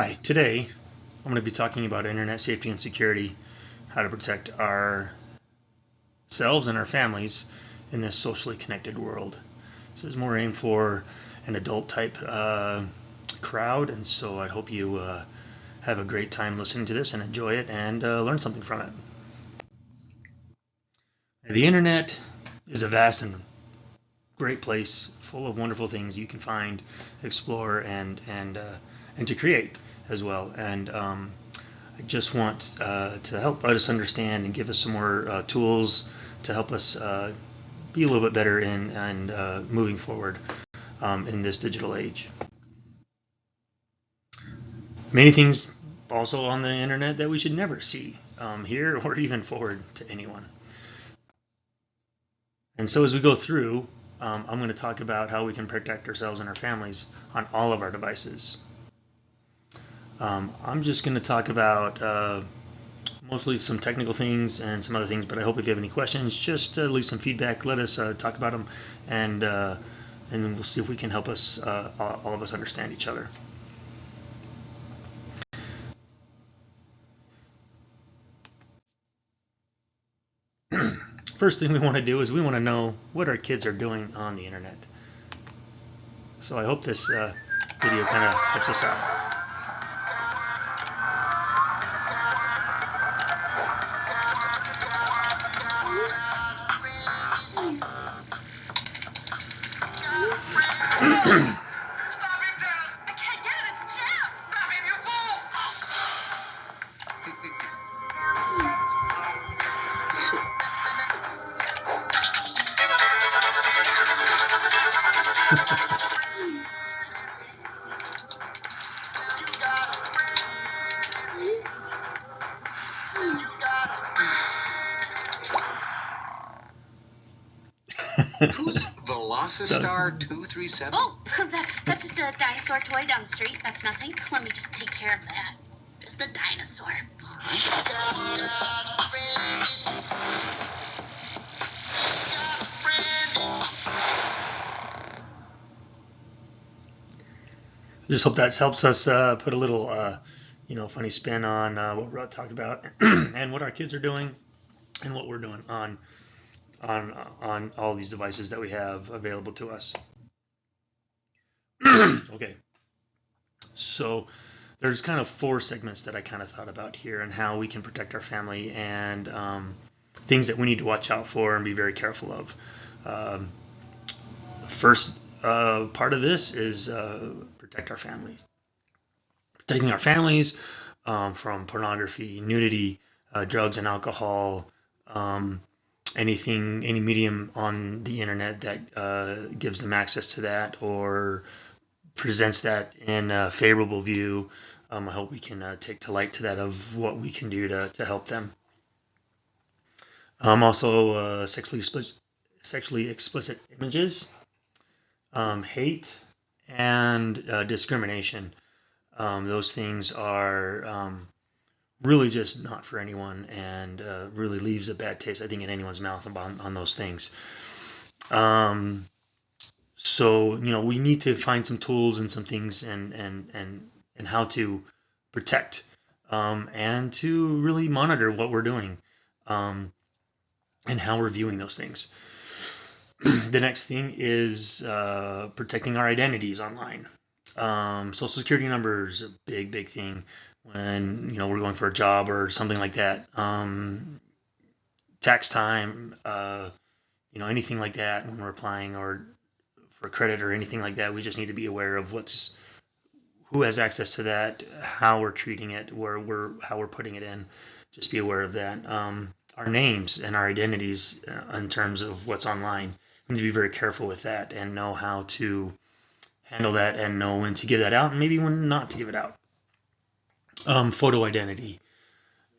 Hi, today I'm going to be talking about internet safety and security, how to protect ourselves and our families in this socially connected world. So it's more aimed for an adult type crowd, and so I hope you have a great time listening to this and enjoy it and learn something from it. The internet is a vast and great place full of wonderful things you can find, explore, and to create as well. And I just want to help us understand and give us some more tools to help us be a little bit better in and moving forward in this digital age. Many things also on the internet that we should never see, hear, or even forward to anyone. And so as we go through, I'm going to talk about how we can protect ourselves and our families on all of our devices. I'm just going to talk about mostly some technical things and some other things, but I hope if you have any questions, just leave some feedback. Let us talk about them, and we'll see if we can help us, all of us, understand each other. First thing we want to do is we want to know what our kids are doing on the internet. So I hope this video kind of helps us out. Who's Velocistar 237? Oh, that's just a dinosaur toy down the street. That's nothing. Let me just take care of that. Just a dinosaur. I just hope that helps us put a little, funny spin on what we're talking about and what our kids are doing and what we're doing on all these devices that we have available to us. Okay, so there's kind of 4 segments that I kind of thought about here and how we can protect our family and things that we need to watch out for and be very careful of. First part of this is protect our families. Protecting our families from pornography, nudity, drugs and alcohol, any medium on the internet that gives them access to that or presents that in a favorable view. I hope we can take to light to that of what we can do to help them. Also, sexually explicit images, hate, and discrimination. Those things are really just not for anyone, and really leaves a bad taste, I think, in anyone's mouth on those things. So we need to find some tools and some things and how to protect and to really monitor what we're doing and how we're viewing those things. The next thing is protecting our identities online. Social security numbers, a big thing when we're going for a job or something like that. Tax time, anything like that when we're applying or for credit or anything like that. We just need to be aware of who has access to that, how we're treating it, how we're putting it in. Just be aware of that. Our names and our identities in terms of what's online. We need to be very careful with that and know how to handle that and know when to give that out and maybe when not to give it out. Photo identity.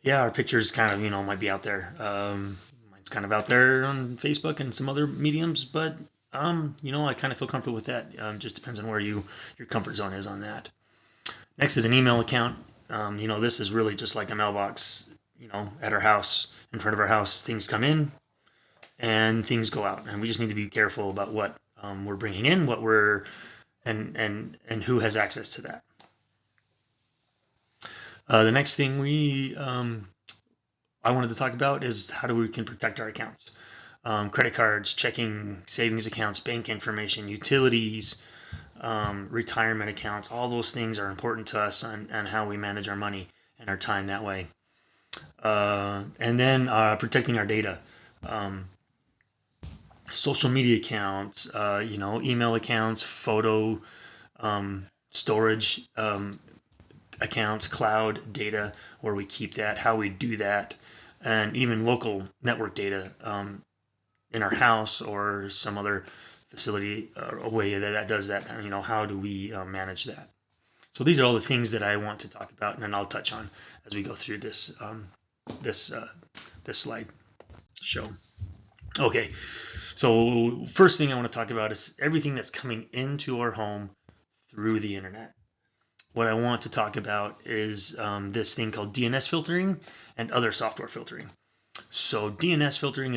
Yeah, our pictures kind of, might be out there. Mine's kind of out there on Facebook and some other mediums, but, I kind of feel comfortable with that. Just depends on where your comfort zone is on that. Next is an email account. This is really just like a mailbox, at our house, in front of our house. Things come in and things go out, and we just need to be careful about what we're bringing in, what we're and who has access to that. The next thing I wanted to talk about is how we can protect our accounts. Credit cards, checking, savings accounts, bank information, utilities, retirement accounts, all those things are important to us and how we manage our money and our time that way. And then protecting our data. Social media accounts, email accounts, photo storage accounts, cloud data, where we keep that, how we do that, and even local network data in our house or some other facility or a way that does that. How do we manage that? So these are all the things that I want to talk about, and I'll touch on as we go through this slide show. Okay, so first thing I want to talk about is everything that's coming into our home through the internet. What I want to talk about is this thing called DNS filtering and other software filtering. So DNS filtering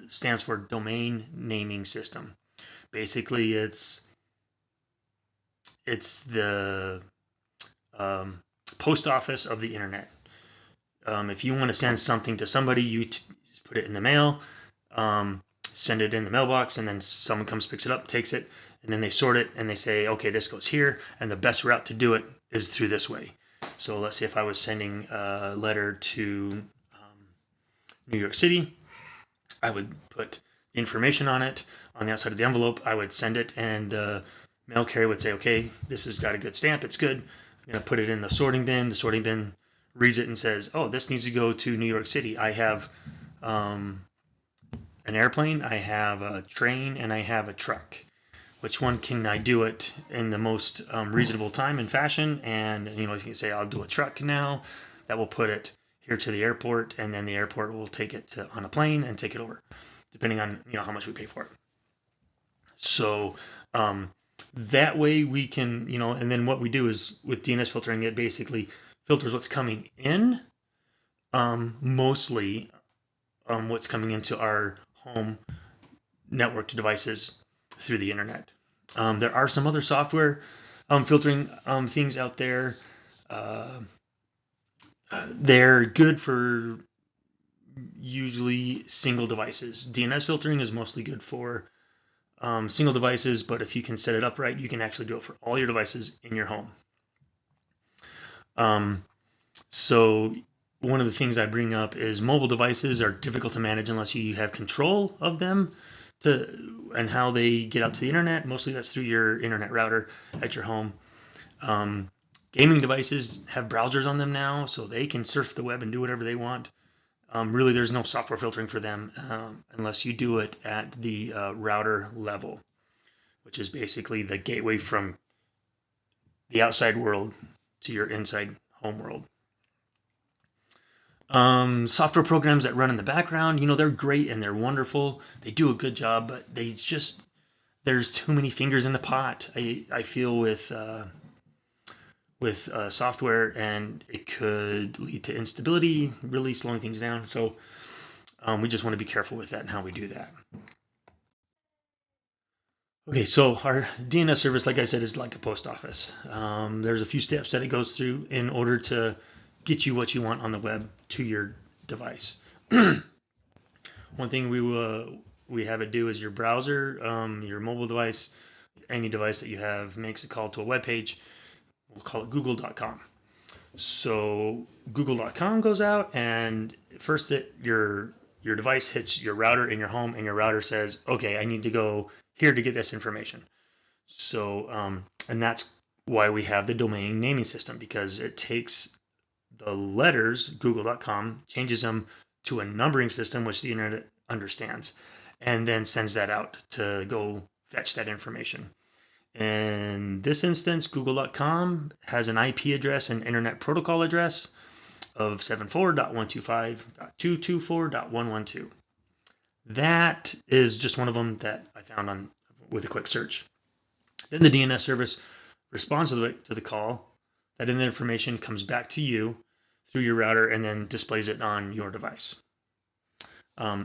stands for Domain Naming System. Basically, it's the post office of the internet. If you want to send something to somebody, you put it in the mail, send it in the mailbox, and then someone comes, picks it up, takes it, and then they sort it, and they say, okay, this goes here, and the best route to do it is through this way. So let's say if I was sending a letter to New York City, I would put the information on it on the outside of the envelope. I would send it, and the mail carrier would say, okay, this has got a good stamp, it's good. I'm going to put it in the sorting bin. The sorting bin reads it and says, oh, this needs to go to New York City. I have an airplane, I have a train, and I have a truck. Which one can I do it in the most reasonable time and fashion? And you can say, I'll do a truck now. That will put it here to the airport, and then the airport will take it on a plane and take it over, depending on how much we pay for it. So that way we can, and then what we do is with DNS filtering, it basically filters what's coming in, mostly what's coming into our home networked devices through the internet. There are some other software filtering things out there. They're good for usually single devices. DNS filtering is mostly good for single devices, but if you can set it up right, you can actually do it for all your devices in your home. So one of the things I bring up is mobile devices are difficult to manage unless you have control of them and how they get out to the internet. Mostly that's through your internet router at your home. Gaming devices have browsers on them now, so they can surf the web and do whatever they want. Really, there's no software filtering for them unless you do it at the router level, which is basically the gateway from the outside world to your inside home world. Software programs that run in the background, they're great and they're wonderful. They do a good job, but there's too many fingers in the pot. I feel with software, and it could lead to instability, really slowing things down. So we just want to be careful with that and how we do that. Okay, so our DNS service, like I said, is like a post office. There's a few steps that it goes through in order to get you what you want on the web to your device. One thing we have it do is your browser, your mobile device, any device that you have makes a call to a web page. We'll call it google.com. So google.com goes out, and first your device hits your router in your home, and your router says, okay, I need to go here to get this information. So and that's why we have the domain naming system, because it takes the letters google.com, changes them to a numbering system which the internet understands, and then sends that out to go fetch that information. In this instance, google.com has an IP address and internet protocol address of 74.125.224.112. That is just one of them that I found with a quick search. Then the DNS service responds to the call. That information comes back to you through your router and then displays it on your device.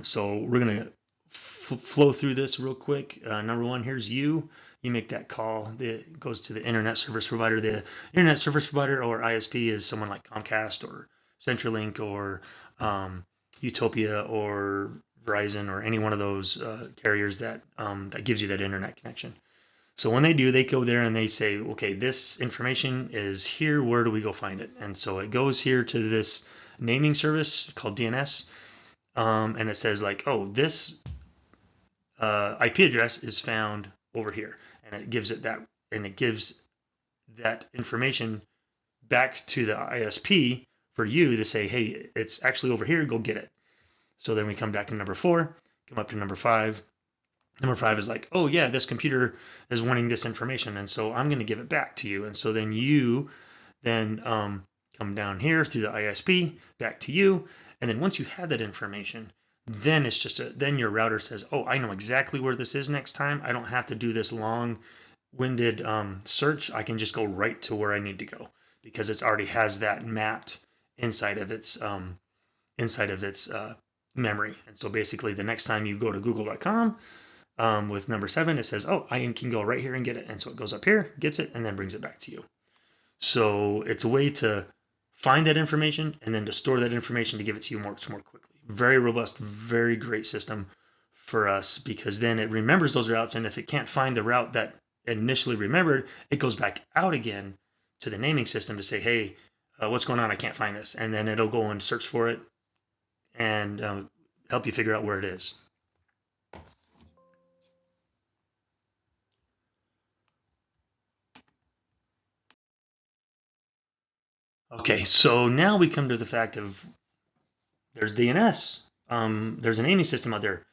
So we're going to flow through this real quick. Number one, here's you. you make that call. It goes to the internet service provider. The internet service provider or ISP is someone like Comcast or CenturyLink or Utopia or Verizon or any one of those carriers that that gives you that internet connection. So when they do, they go there and they say, okay, this information is here. Where do we go find it? And so it goes here to this naming service called DNS, and it says like, oh, this IP address is found over here, and it gives it that, and it gives that information back to the ISP for you to say, hey, it's actually over here. Go get it. So then we come back to number 4, come up to number 5. Number 5 is like, oh yeah, this computer is wanting this information, and so I'm going to give it back to you. And so then you then come down here through the ISP back to you, and then once you have that information, then it's just then your router says, oh, I know exactly where this is next time. I don't have to do this long-winded search. I can just go right to where I need to go because it already has that mapped inside of its memory. And so basically, the next time you go to Google.com with number 7, it says, oh, I can go right here and get it. And so it goes up here, gets it, and then brings it back to you. So it's a way to find that information and then to store that information to give it to you more quickly. Very robust, very great system for us because then it remembers those routes. And if it can't find the route that initially remembered, it goes back out again to the naming system to say, hey, what's going on? I can't find this. And then it'll go and search for it and help you figure out where it is. Okay, so now we come to the fact of there's DNS. There's a naming system out there.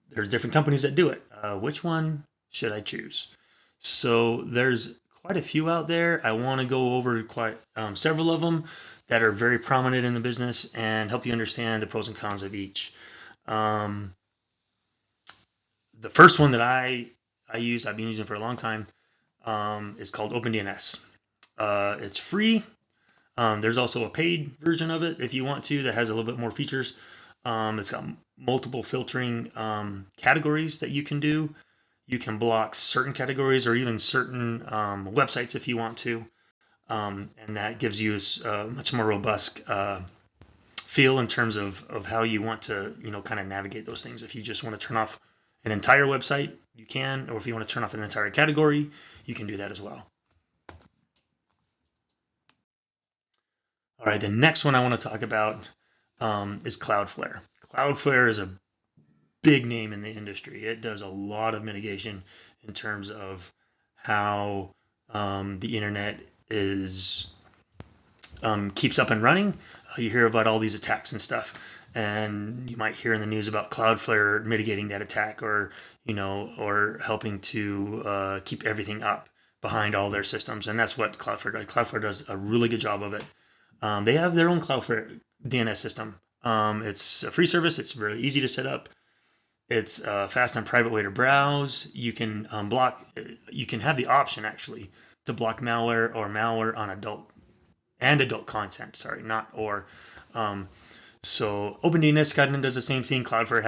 There's different companies that do it. Which one should I choose? So there's quite a few out there. I want to go over quite several of them that are very prominent in the business and help you understand the pros and cons of each. The first one that I use, I've been using for a long time, is called OpenDNS. It's free. There's also a paid version of it if you want to that has a little bit more features. It's got multiple filtering categories that you can do. You can block certain categories or even certain websites if you want to. And that gives you a much more robust feel in terms of how you want to, kind of navigate those things. If you just want to turn off an entire website, you can, or if you want to turn off an entire category, you can do that as well. All right, the next one I want to talk about is Cloudflare. Cloudflare is a big name in the industry. It does a lot of mitigation in terms of how the internet is keeps up and running. You hear about all these attacks and stuff, and you might hear in the news about Cloudflare mitigating that attack, or or helping to keep everything up behind all their systems. And that's what Cloudflare does. Cloudflare does a really good job of it. They have their own Cloudflare DNS system. It's a free service. It's really easy to set up. It's a fast and private way to browse. You can block. You can have the option actually to block malware or malware on adult content. Sorry, not or. So OpenDNS kind of does the same thing. Cloudflare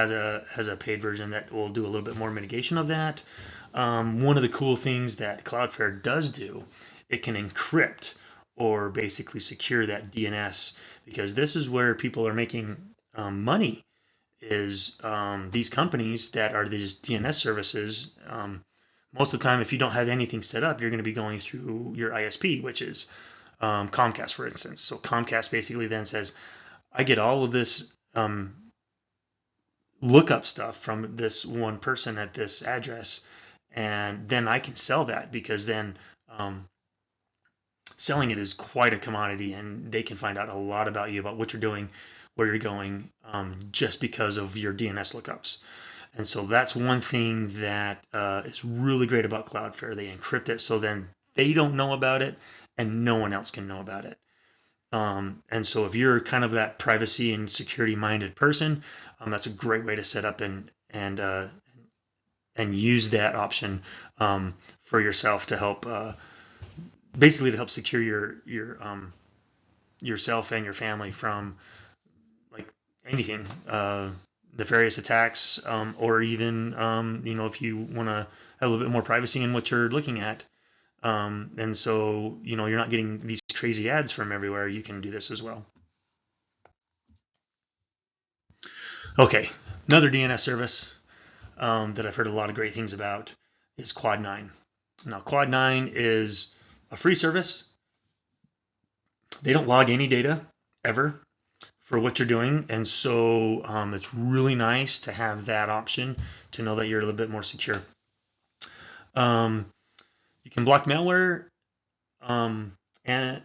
has a paid version that will do a little bit more mitigation of that. One of the cool things that Cloudflare does do, it can encrypt or basically secure that DNS, because this is where people are making money, is these companies that are these DNS services. Most of the time, if you don't have anything set up, you're going to be going through your ISP, which is Comcast, for instance. So Comcast basically then says, I get all of this lookup stuff from this one person at this address, and then I can sell that, because then selling it is quite a commodity, and they can find out a lot about you, about what you're doing, where you're going, just because of your DNS lookups. And so that's one thing that is really great about Cloudflare. They encrypt it so then they don't know about it and no one else can know about it. And so if you're kind of that privacy and security minded person, that's a great way to set up and use that option for yourself to help basically to help secure yourself and your family from like anything, nefarious attacks, or even if you want to have a little bit more privacy in what you're looking at. And so you're not getting these crazy ads from everywhere. You can do this as well. Okay, another DNS service that I've heard a lot of great things about is Quad9. Now, Quad9 is a free service. They don't log any data ever for what you're doing, and so it's really nice to have that option to know that you're a little bit more secure. You can block malware and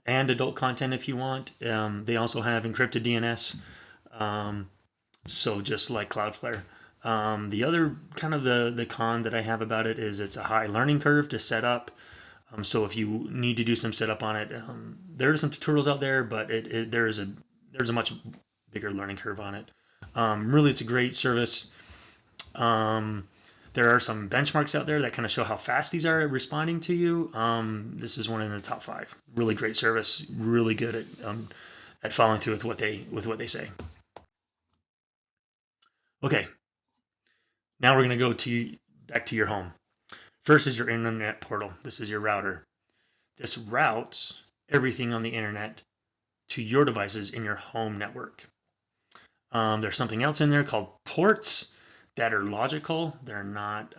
adult content if you want. They also have encrypted DNS, so just like Cloudflare. The other kind of the con that I have about it is it's a high learning curve to set up. So if you need to do some setup on it, there are some tutorials out there, but there's a much bigger learning curve on it. Really, it's a great service. There are some benchmarks out there that kind of show how fast these are at responding to you. This is one in the top 5. Really great service. Really good at following through with what they say. Okay. Now we're going to go back to your home. First is your internet portal. This is your router. This routes everything on the internet to your devices in your home network. There's something else in there called ports that are logical. They're not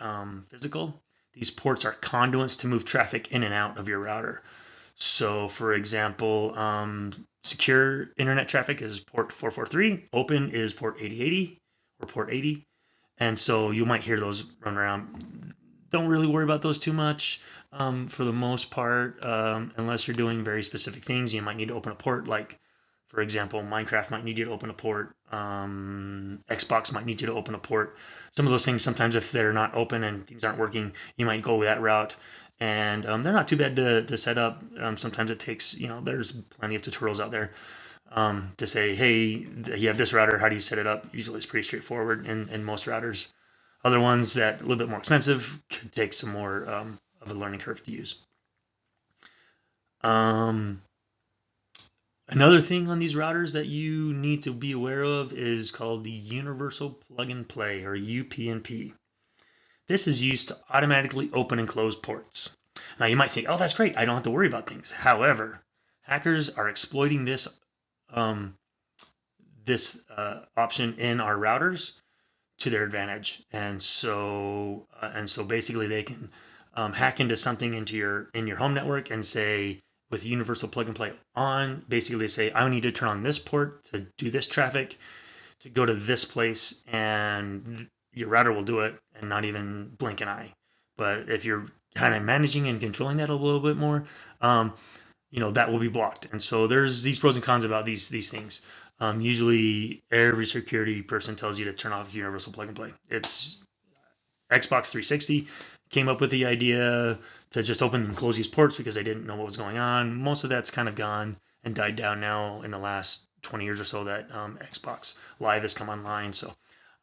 physical. These ports are conduits to move traffic in and out of your router. So, for example, secure internet traffic is port 443. Open is port 8080 or port 80. And so you might hear those run around. Don't really worry about those too much. For the most part, unless you're doing very specific things, you might need to open a port. Like, for example, Minecraft might need you to open a port. Xbox might need you to open a port. Some of those things, sometimes if they're not open and things aren't working, you might go that route. And they're not too bad to set up. Sometimes it takes, there's plenty of tutorials out there to say, hey, you have this router, how do you set it up? Usually it's pretty straightforward in most routers. Other ones that are a little bit more expensive could take some more of a learning curve to use. Another thing on these routers that you need to be aware of is called the Universal Plug and Play, or UPnP. This is used to automatically open and close ports. Now you might think, oh, that's great, I don't have to worry about things. However, hackers are exploiting this option in our routers to their advantage, and so basically they can hack into something in your home network and say, with Universal Plug and Play on, basically they say, I need to turn on this port to do this traffic to go to this place, and your router will do it and not even blink an eye. But if you're kind of managing and controlling that a little bit more, that will be blocked. And so there's these pros and cons about these things. Usually every security person tells you to turn off Universal Plug and Play. It's Xbox 360 came up with the idea to just open and close these ports because they didn't know what was going on. Most of that's kind of gone and died down now in the last 20 years or so that Xbox Live has come online. So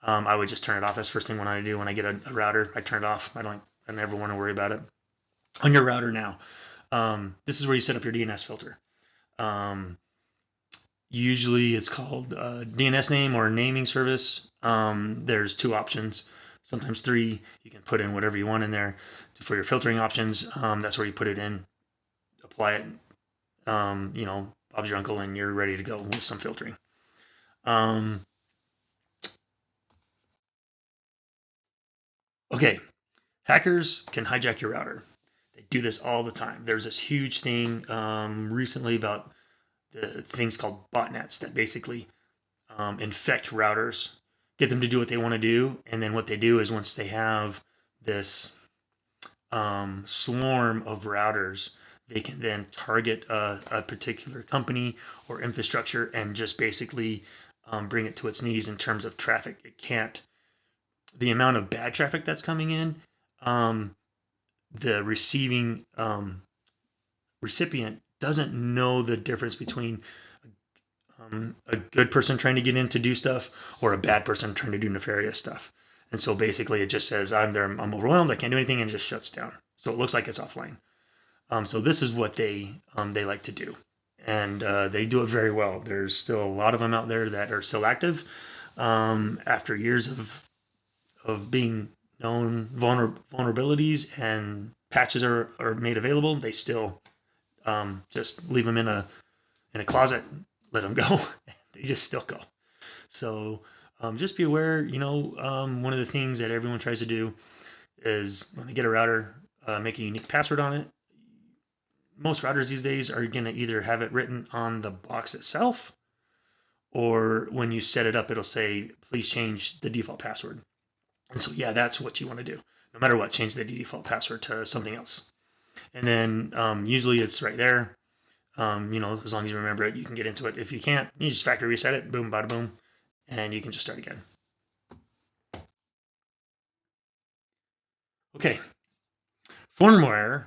I would just turn it off. That's the first thing when I do when I get a router. I turn it off. I never want to worry about it. On your router now, this is where you set up your DNS filter. Usually it's called DNS name or naming service. There's 2 options, sometimes 3. You can put in whatever you want in there for your filtering options. That's where you put it in, apply it, Bob's your uncle, and you're ready to go with some filtering. Okay, hackers can hijack your router. They do this all the time. There's this huge thing recently about the things called botnets that basically infect routers, get them to do what they want to do, and then what they do is once they have this swarm of routers, they can then target a particular company or infrastructure and just basically bring it to its knees in terms of traffic. It can't, the amount of bad traffic that's coming in, the receiving recipient doesn't know the difference between a good person trying to get in to do stuff or a bad person trying to do nefarious stuff. And so basically it just says, I'm overwhelmed, I can't do anything, and it just shuts down. So it looks like it's offline. So this is what they like to do. And they do it very well. There's still a lot of them out there that are still active. after years of being known vulnerabilities and patches are made available, they still just leave them in a closet, let them go. They just still go. So just be aware. One of the things that everyone tries to do is when they get a router, make a unique password on it. Most routers these days are going to either have it written on the box itself, or when you set it up, it'll say, please change the default password. And so, yeah, that's what you want to do. No matter what, change the default password to something else. And then usually it's right there. As long as you remember it, you can get into it. If you can't, you just factory reset it, boom, bada boom, and you can just start again. Okay. Firmware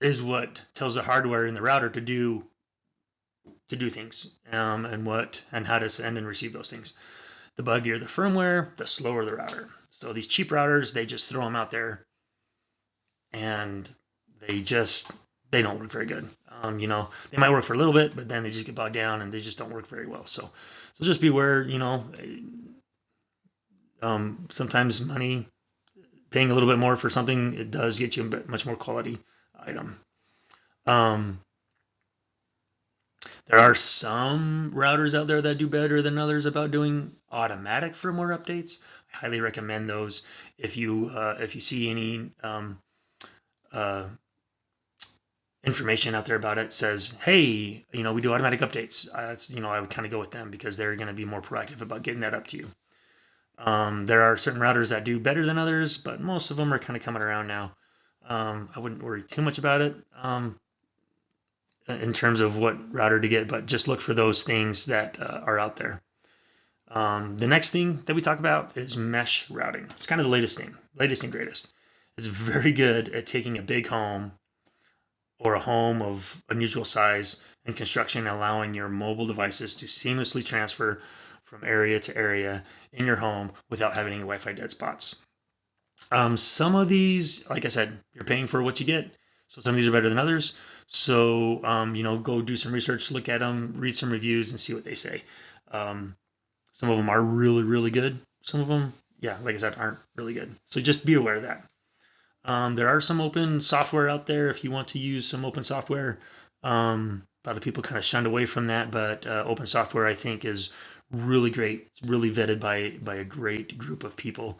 is what tells the hardware in the router to do things, and how to send and receive those things. The buggier the firmware, the slower the router. So these cheap routers, they just throw them out there, and they don't work very good. They might work for a little bit, but then they just get bogged down and they just don't work very well. So just be aware. Sometimes money, paying a little bit more for something, it does get you a much more quality item. There are some routers out there that do better than others about doing automatic firmware updates. I highly recommend those. If you see any information out there about it, says, hey, we do automatic updates, I would kind of go with them because they're going to be more proactive about getting that up to you. There are certain routers that do better than others, but most of them are kind of coming around now. I wouldn't worry too much about it in terms of what router to get, but just look for those things that are out there. The next thing that we talk about is mesh routing. It's kind of the latest and greatest. It's very good at taking a big home or a home of unusual size and construction, allowing your mobile devices to seamlessly transfer from area to area in your home without having any Wi-Fi dead spots. Some of these, like I said, you're paying for what you get. So some of these are better than others. So, go do some research, look at them, read some reviews, and see what they say. Some of them are really, really good. Some of them, yeah, like I said, aren't really good. So just be aware of that. There are some open software out there if you want to use some open software. A lot of people kind of shunned away from that, but open software, I think, is really great. It's really vetted by a great group of people.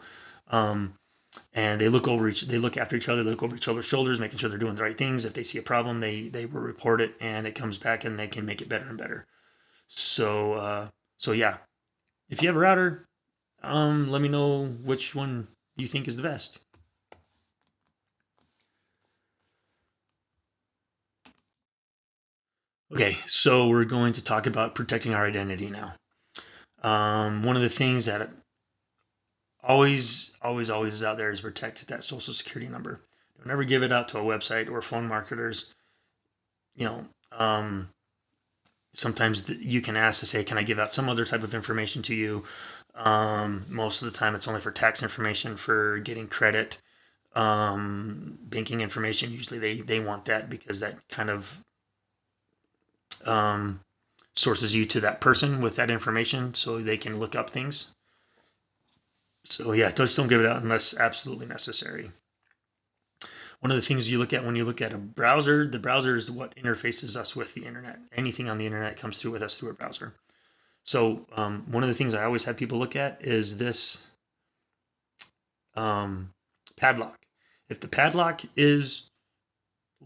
And they look after each other, they look over each other's shoulders, making sure they're doing the right things. If they see a problem, they will report it, and it comes back, and they can make it better and better. So yeah, if you have a router, let me know which one you think is the best. Okay, so we're going to talk about protecting our identity now. One of the things that always is out there is protect that social security number. Don't ever give it out to a website or phone marketers. Sometimes you can ask to say, can I give out some other type of information to you? Most of the time it's only for tax information, for getting credit, banking information. Usually they want that because that kind of sources you to that person with that information so they can look up things. So yeah, just don't give it out unless absolutely necessary. One of the things you look at when you look at a browser, the browser is what interfaces us with the internet. Anything on the internet comes through with us through a browser. So one of the things I always have people look at is this padlock. If the padlock is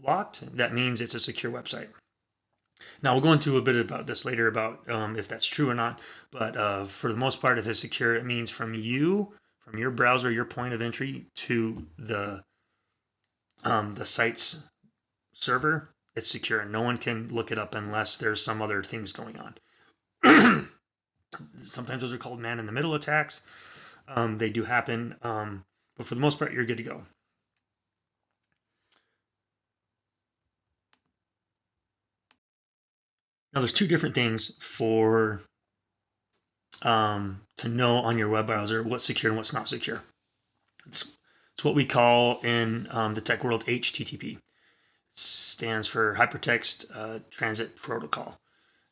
locked, that means it's a secure website. Now, we'll go into a bit about this later about if that's true or not, but for the most part, if it's secure, it means from your browser, your point of entry to the site's server, it's secure, and no one can look it up unless there's some other things going on. Sometimes those are called man-in-the-middle attacks. They do happen, but for the most part, you're good to go. Now, there's two different things for to know on your web browser what's secure and what's not secure. It's what we call in the tech world HTTP. It stands for Hypertext Transit Protocol.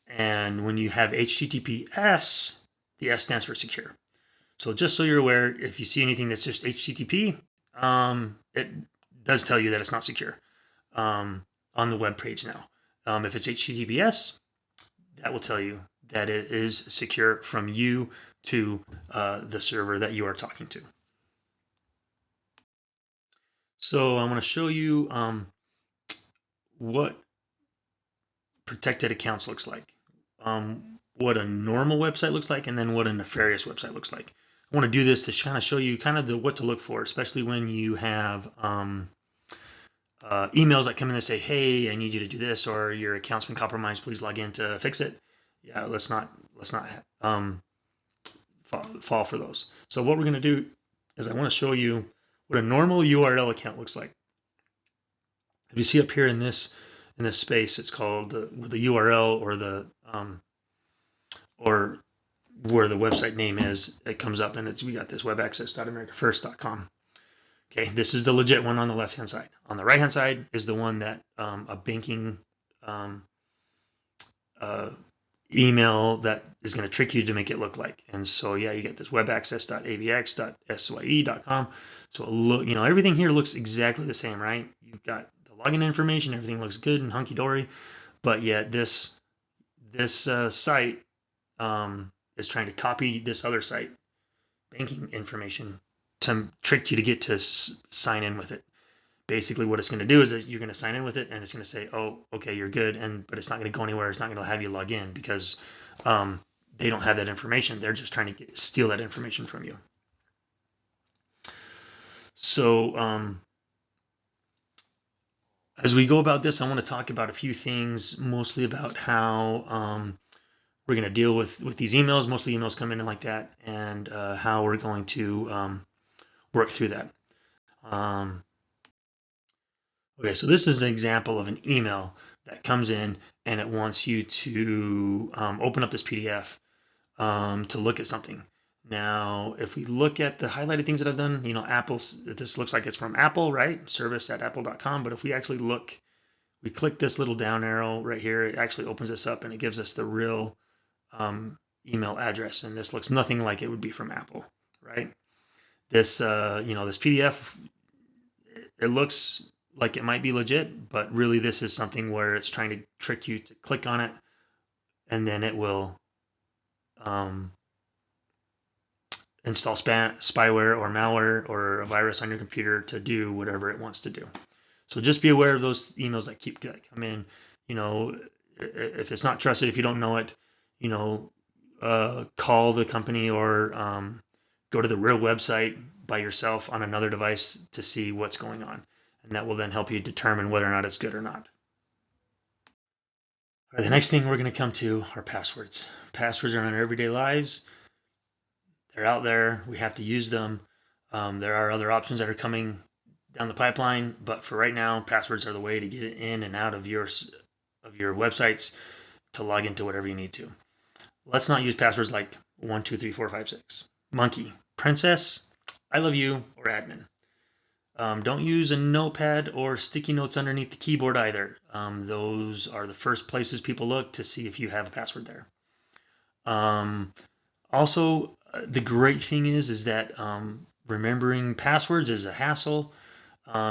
And when you have HTTPS, The S stands for secure. So just so you're aware, if you see anything that's just HTTP, it does tell you that it's not secure on the web page now. If it's HTTPS, that will tell you that it is secure from you to the server that you are talking to. So I want to show you what protected accounts looks like, what a normal website looks like, and then what a nefarious website looks like. I want to do this to kind of show you kind of what to look for, especially when you have emails that come in that say, hey, I need you to do this, or your account's been compromised, please log in to fix it. Yeah, let's not fall for those. So what we're going to do is I want to show you what a normal URL account looks like. If you see up here in this space, it's called the URL or the or where the website name is. It comes up and we got this webaccess.americafirst.com. Okay, this is the legit one on the left hand side. On the right hand side is the one that a banking email that is going to trick you to make it look like. And so yeah, you get this webaccess.avx.sye.com. So look, everything here looks exactly the same, right? You've got the login information, everything looks good and hunky dory, but yet this site is trying to copy this other site banking information to trick you to get to sign in with it. Basically what it's going to do is that you're going to sign in with it and it's going to say, oh, okay, you're good, but it's not going to go anywhere. It's not going to have you log in because they don't have that information. They're just trying to steal that information from you. So as we go about this, I want to talk about a few things, mostly about how we're going to deal with these emails. Mostly emails come in like that, and how we're going to work through that. Okay, so this is an example of an email that comes in and it wants you to open up this PDF to look at something. Now, if we look at the highlighted things that I've done, Apple, this looks like it's from Apple, right? service@apple.com. But if we actually look, we click this little down arrow right here, it actually opens this up and it gives us the real email address. And this looks nothing like it would be from Apple, right? This, this PDF, it looks like it might be legit, but really this is something where it's trying to trick you to click on it, and then it will install spyware or malware or a virus on your computer to do whatever it wants to do. So just be aware of those emails that come in. If it's not trusted, if you don't know it, call the company or go to the real website by yourself on another device to see what's going on. And that will then help you determine whether or not it's good or not. All right, the next thing we're going to come to are passwords. Passwords are in our everyday lives. They're out there. We have to use them. There are other options that are coming down the pipeline, but for right now, passwords are the way to get in and out of your websites to log into whatever you need to. Let's not use passwords like 1, 2, 3, 4, 5, 6, monkey, princess, I love you, or admin. Don't use a notepad or sticky notes underneath the keyboard either. Those are the first places people look to see if you have a password there. Also, the great thing is that remembering passwords is a hassle.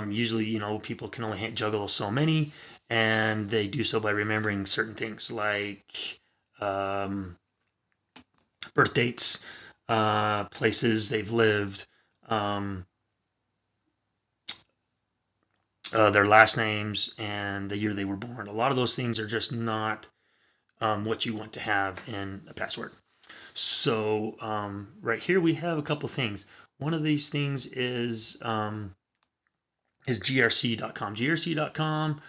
Usually, people can only juggle so many, and they do so by remembering certain things like birth dates, places they've lived, their last names, and the year they were born. A lot of those things are just not what you want to have in a password. So right here we have a couple things. One of these things is grc.com. grc.com,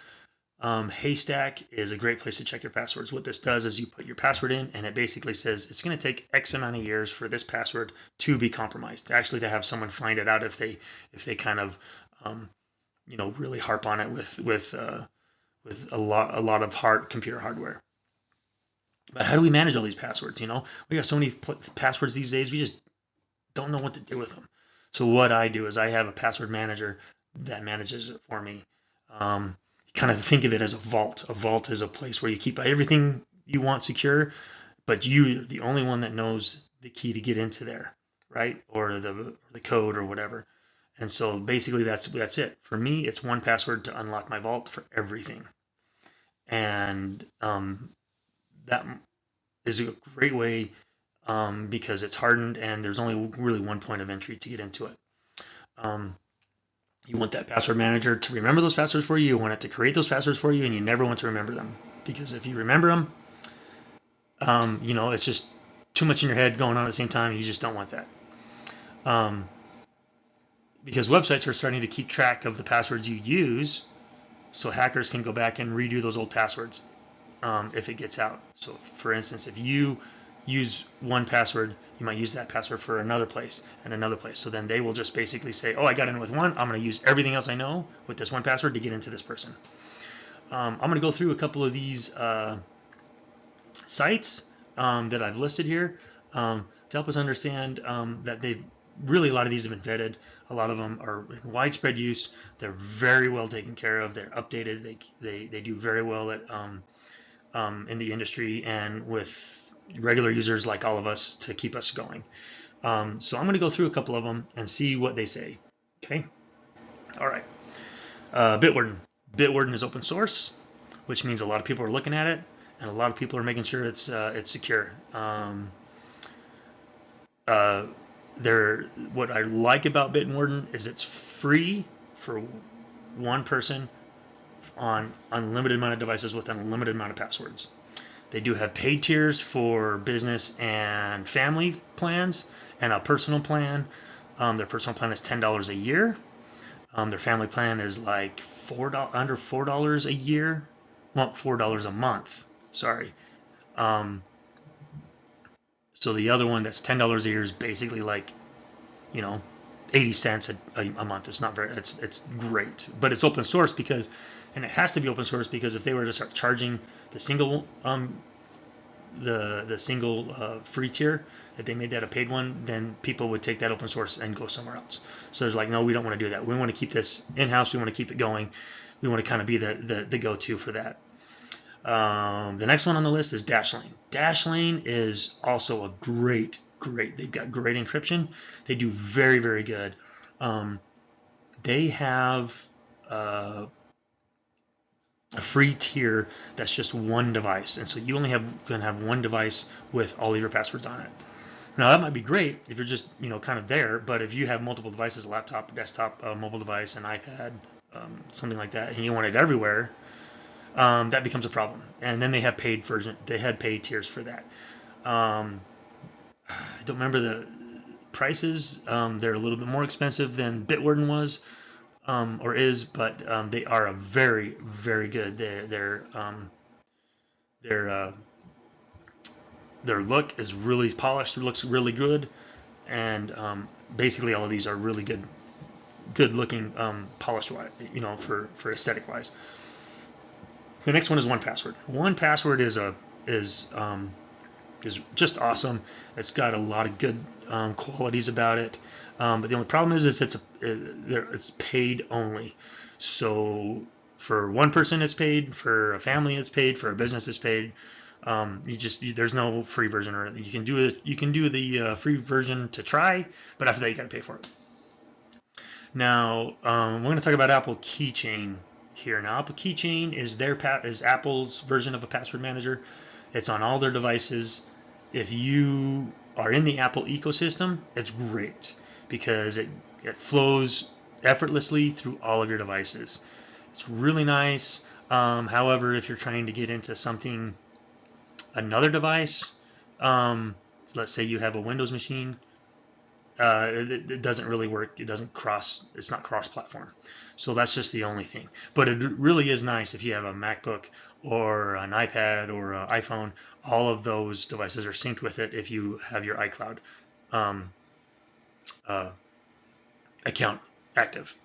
Haystack is a great place to check your passwords. What this does is you put your password in, and it basically says it's going to take X amount of years for this password to be compromised. Actually, to have someone find it out if they kind of really harp on it with a lot of computer hardware. But how do we manage all these passwords? We got so many passwords these days, we just don't know what to do with them. So what I do is I have a password manager that manages it for me. Kind of think of it as a vault. A vault is a place where you keep everything you want secure, but you're the only one that knows the key to get into there, right? Or the code or whatever. And so basically that's it. For me, it's one password to unlock my vault for everything. And that is a great way because it's hardened and there's only really one point of entry to get into it. You want that password manager to remember those passwords for you. You want it to create those passwords for you, and you never want to remember them, because if you remember them, it's just too much in your head going on at the same time. You just don't want that. Because websites are starting to keep track of the passwords you use, so hackers can go back and redo those old passwords if it gets out. So, for instance, if you use one password, you might use that password for another place and another place. So then they will just basically say, oh, I got in with one, I'm going to use everything else I know with this one password to get into this person. I'm going to go through a couple of these sites that I've listed here to help us understand that they've really, a lot of these have been vetted. A lot of them are in widespread use. They're very well taken care of. They're updated. They do very well at in the industry and with regular users like all of us to keep us going. So I'm going to go through a couple of them and see what they say. Okay. All right. Bitwarden. Bitwarden is open source, which means a lot of people are looking at it, and a lot of people are making sure it's secure. What I like about Bitwarden is it's free for one person on unlimited amount of devices with an unlimited amount of passwords. They do have paid tiers for business and family plans and a personal plan. Their personal plan is $10 a year. Their family plan is like under $4 a year. Well, $4 a month. Sorry. So the other one that's $10 a year is basically like, 80 cents a month. It's not very. It's great, but it's open source because, and it has to be open source because if they were to start charging the single the single free tier, if they made that a paid one, then people would take that open source and go somewhere else. So there's like, no, we don't want to do that. We want to keep this in-house. We want to keep it going. We want to kind of be the go-to for that. The next one on the list is Dashlane. Dashlane is also a great. They've got great encryption. They do very, very good. They have a free tier that's just one device, and so you only can have one device with all of your passwords on it. Now that might be great if you're just kind of there, but if you have multiple devices, a laptop, desktop, mobile device, an iPad, something like that, and you want it everywhere, that becomes a problem. And then they have paid version. They had paid tiers for that. I don't remember the prices. They're a little bit more expensive than Bitwarden was or is, but they are a very, very good. Their look is really polished. It looks really good, and basically all of these are really good looking, polished, for aesthetic wise. The next one is 1Password. 1Password is just awesome. It's got a lot of good qualities about it, but the only problem is it's paid only. So for one person it's paid, for a family it's paid, for a business it's paid. There's no free version, or you can do the free version to try, but after that you got to pay for it. Now we're going to talk about Apple Keychain here. Now Apple Keychain is Apple's version of a password manager. It's on all their devices. If you are in the Apple ecosystem, it's great because it flows effortlessly through all of your devices. It's really nice. However, if you're trying to get into another device, let's say you have a Windows machine, it doesn't really work. It's not cross-platform. So that's just the only thing. But it really is nice if you have a MacBook or an iPad or an iPhone. All of those devices are synced with it if you have your iCloud account active.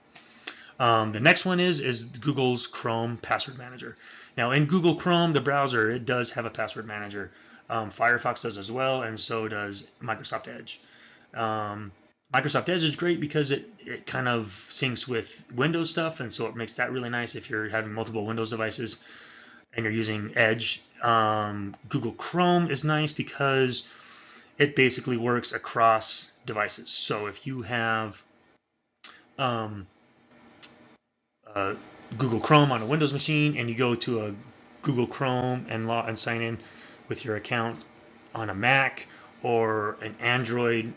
The next one is Google's Chrome Password Manager. Now in Google Chrome, the browser, it does have a password manager. Firefox does as well, and so does Microsoft Edge. Microsoft Edge is great because it kind of syncs with Windows stuff, and so it makes that really nice if you're having multiple Windows devices. and you're using Edge, Google Chrome is nice because it basically works across devices. So if you have um, Google Chrome on a Windows machine and you go to a Google Chrome and sign in with your account on a Mac or an Android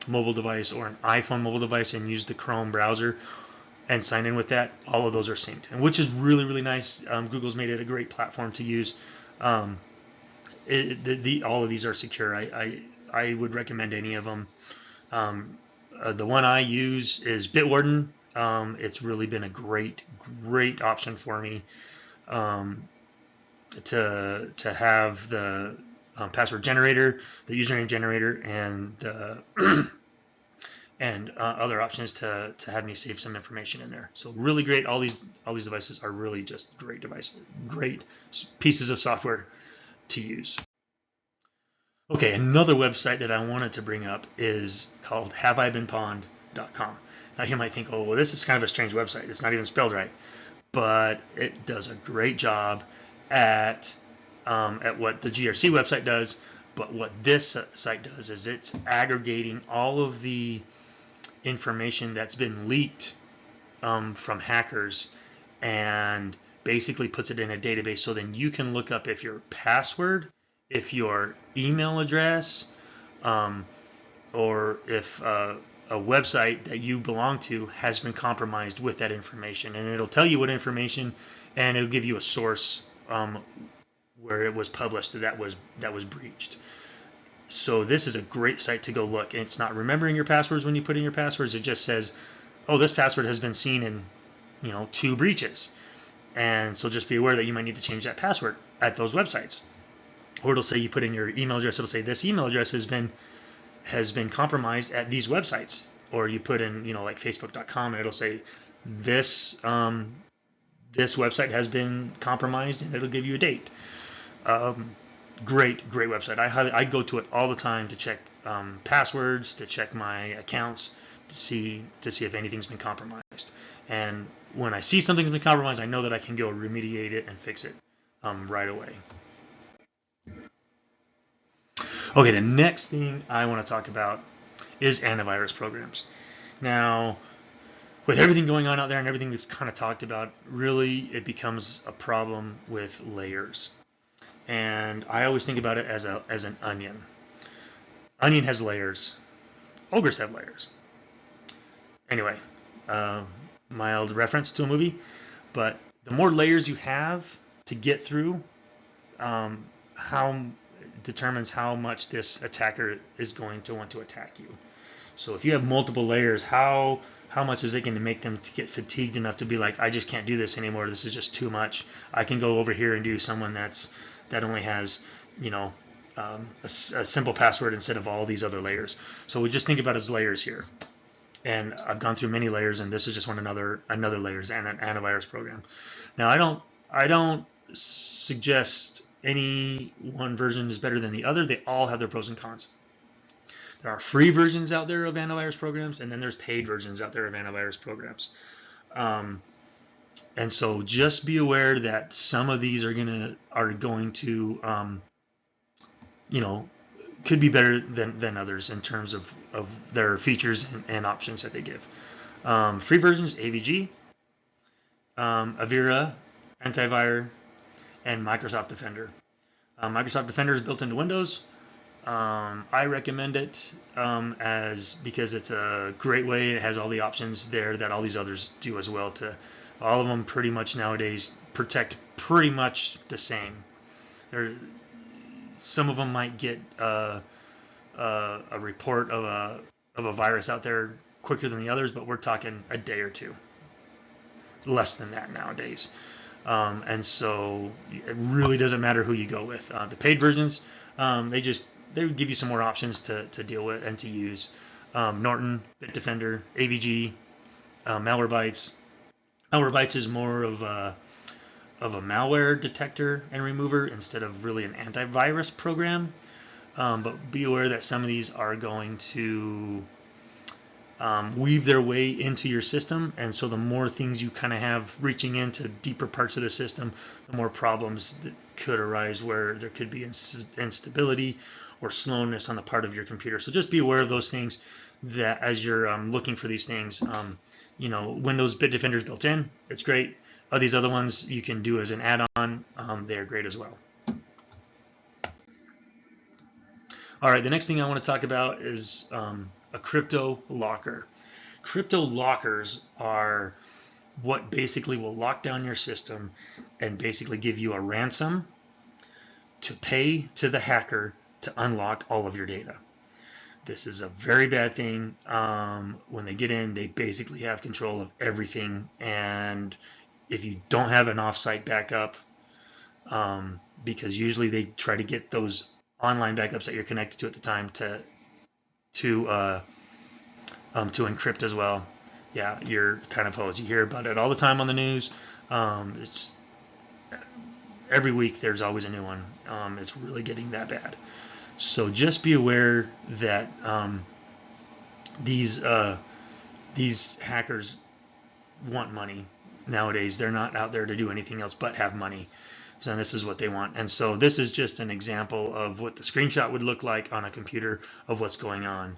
mobile device or an iPhone mobile device and use the Chrome browser and sign in with that, all of those are synced, and which is really, really nice. Google's made it a great platform to use. All of these are secure. I would recommend any of them. The one I use is Bitwarden. It's really been a great option for me to have the password generator, the username generator, and and other options to have me save some information in there. So really great. All these devices are really just great devices, great pieces of software to use. Okay, another website that I wanted to bring up is called haveibeenpwned.com. Now you might think, oh, well, this is kind of a strange website. It's not even spelled right, but it does a great job at what the GRC website does. But what this site does is it's aggregating all of the information that's been leaked from hackers and basically puts it in a database, so then you can look up if your password, if your email address, or if a website that you belong to has been compromised with that information, and it'll tell you what information, and it'll give you a source where it was published that was breached. So this is a great site to go look. It's not remembering your passwords when you put in your passwords. It just says, oh, this password has been seen in 2 breaches, and so just be aware that you might need to change that password at those websites. Or it'll say you put in your email address. It'll say this email address has been compromised at these websites. Or you put in like Facebook.com, and it'll say this this website has been compromised, and it'll give you a date. Great website. I go to it all the time to check passwords, to check my accounts, to see if anything's been compromised. And when I see something's been compromised, I know that I can go remediate it and fix it right away. Okay, the next thing I want to talk about is antivirus programs. Now, with everything going on out there and everything we've kind of talked about, really it becomes a problem with layers. And I always think about it as an onion. Onion has layers. Ogres have layers. Anyway, mild reference to a movie, but the more layers you have to get through, how determines how much this attacker is going to want to attack you. So if you have multiple layers, how much is it going to make them to get fatigued enough to be like, I just can't do this anymore. This is just too much. I can go over here and do someone that only has a simple password instead of all these other layers. So we just think about it as layers here. And I've gone through many layers, and this is just another layers and an antivirus program. Now I don't suggest any one version is better than the other. They all have their pros and cons. There are free versions out there of antivirus programs, and then there's paid versions out there of antivirus programs. And so just be aware that some of these are going to could be better than others in terms of their features and options that they give. Free versions: AVG, Avira, Antivirus, and Microsoft Defender. Microsoft Defender is built into Windows. I recommend it because it's a great way. It has all the options there that all these others do as well. All of them pretty much nowadays protect pretty much the same. Some of them might get a report of a virus out there quicker than the others, but we're talking a day or two, less than that nowadays. And so it really doesn't matter who you go with. The paid versions, they give you some more options to deal with and to use. Norton, Bitdefender, AVG, Malwarebytes. Malwarebytes is more of a malware detector and remover instead of really an antivirus program. But be aware that some of these are going to weave their way into your system, and so the more things you kind of have reaching into deeper parts of the system, the more problems that could arise where there could be instability or slowness on the part of your computer. So just be aware of those things that as you're looking for these things. Windows Bitdefender's built in, it's great. These other ones you can do as an add-on, they're great as well. All right, the next thing I want to talk about is a crypto locker. Crypto lockers are what basically will lock down your system and basically give you a ransom to pay to the hacker to unlock all of your data. This is a very bad thing. When they get in, they basically have control of everything, and if you don't have an offsite backup, because usually they try to get those online backups that you're connected to at the time to encrypt as well. Yeah, you're kind of hosed. You hear about it all the time on the news. It's every week there's always a new one. It's really getting that bad. So just be aware that these hackers want money nowadays. They're not out there to do anything else but have money. So this is what they want. And so this is just an example of what the screenshot would look like on a computer of what's going on.